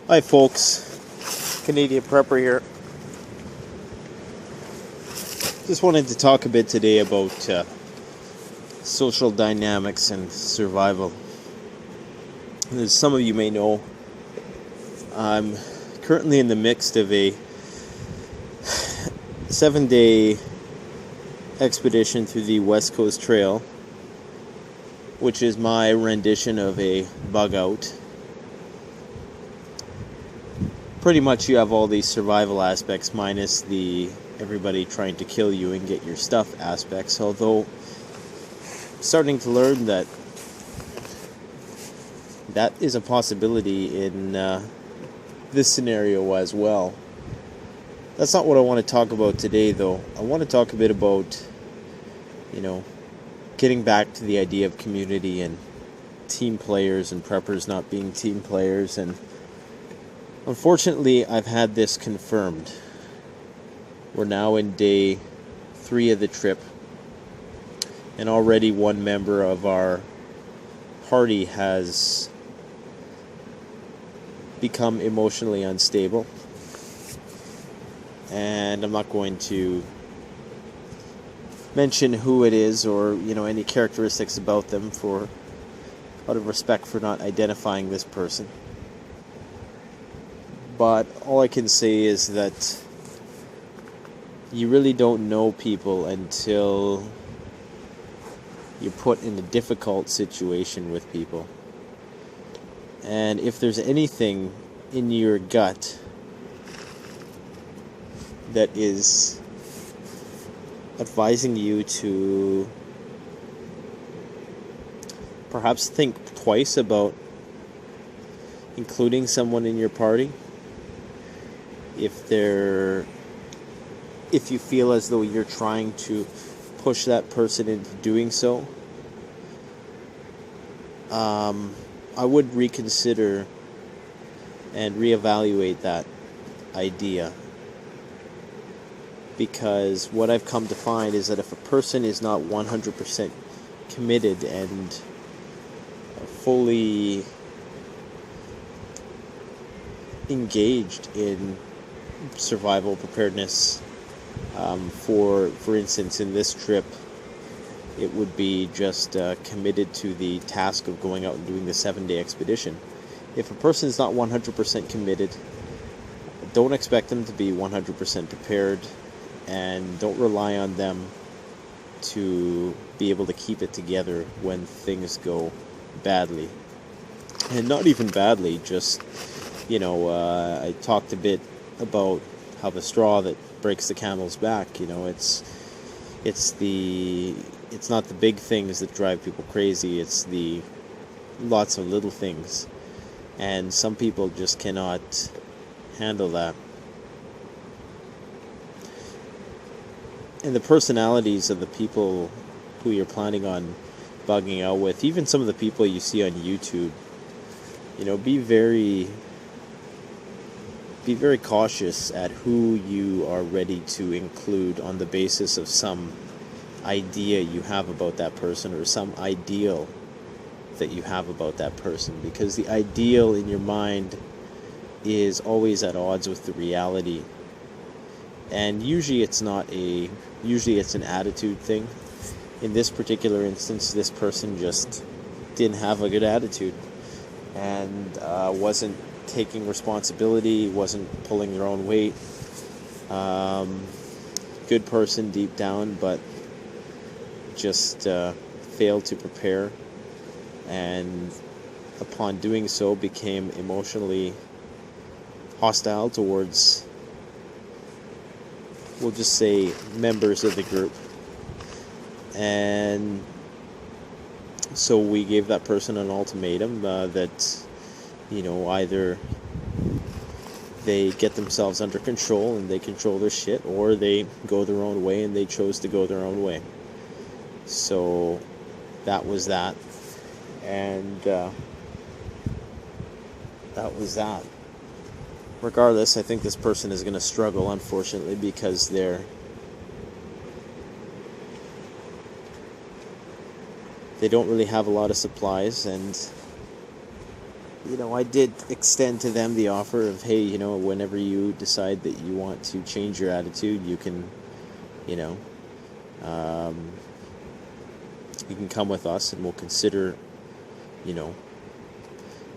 Hi folks, Canadian Prepper here. Just wanted to talk a bit today about social dynamics and survival. As some of you may know, I'm currently in the midst of a 7-day expedition through the West Coast Trail, which is my rendition of a bug out. Pretty much you have all these survival aspects minus the everybody trying to kill you and get your stuff aspects, although I'm starting to learn that is a possibility in this scenario as well. That's not what I want to talk about today, though. I want to talk a bit about, getting back to the idea of community and team players and preppers not being team players. And unfortunately, I've had this confirmed. We're now in day 3 of the trip, and already one member of our party has become emotionally unstable. And I'm not going to mention who it is or, any characteristics about them out of respect for not identifying this person. But all I can say is that you really don't know people until you're put in a difficult situation with people. And if there's anything in your gut that is advising you to perhaps think twice about including someone in your party, if you feel as though you're trying to push that person into doing so, I would reconsider and reevaluate that idea. Because what I've come to find is that if a person is not 100% committed and fully engaged in survival preparedness, for instance, in this trip, it would be just committed to the task of going out and doing the 7-day expedition. If a person is not 100% committed, don't expect them to be 100% prepared, and don't rely on them to be able to keep it together when things go badly. And not even badly, just, I talked a bit about how the straw that breaks the camel's back, it's not the big things that drive people crazy, it's the lots of little things. And some people just cannot handle that. And the personalities of the people who you're planning on bugging out with, even some of the people you see on YouTube, be very cautious at who you are ready to include on the basis of some idea you have about that person or some ideal that you have about that person, because the ideal in your mind is always at odds with the reality. And usually it's an attitude thing. In this particular instance, this person just didn't have a good attitude and wasn't taking responsibility, wasn't pulling their own weight. Good person deep down, but just failed to prepare, and upon doing so became emotionally hostile towards, we'll just say, members of the group. And so we gave that person an ultimatum that either they get themselves under control and they control their shit, or they go their own way, and they chose to go their own way. So that was that. And that was that. Regardless, I think this person is going to struggle, unfortunately, because they don't really have a lot of supplies, and I did extend to them the offer of, hey, whenever you decide that you want to change your attitude, you can, you know, um, you can come with us and we'll consider, you know,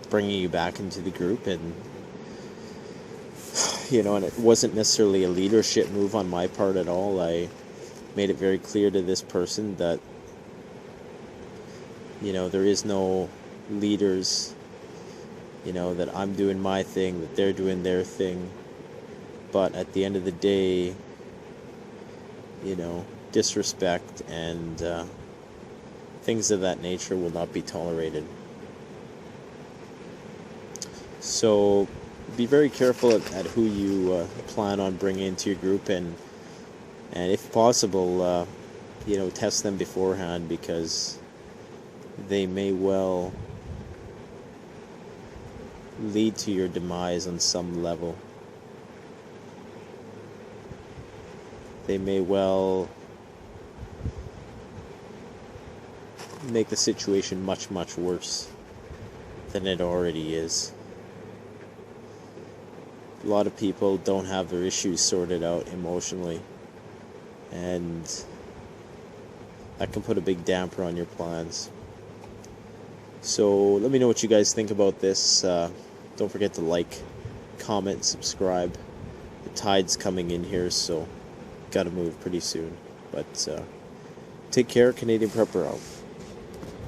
bringing you back into the group. And, and it wasn't necessarily a leadership move on my part at all. I made it very clear to this person that, there is no leaders, that I'm doing my thing, that they're doing their thing. But at the end of the day, disrespect and things of that nature will not be tolerated. So be very careful at who you plan on bringing into your group, and if possible, test them beforehand, because they may well lead to your demise on some level. They may well make the situation much, much worse than it already is. A lot of people don't have their issues sorted out emotionally, and that can put a big damper on your plans. So let me know what you guys think about this. Don't forget to like, comment, subscribe. The tide's coming in here, so gotta move pretty soon. But take care. Canadian Prepper out.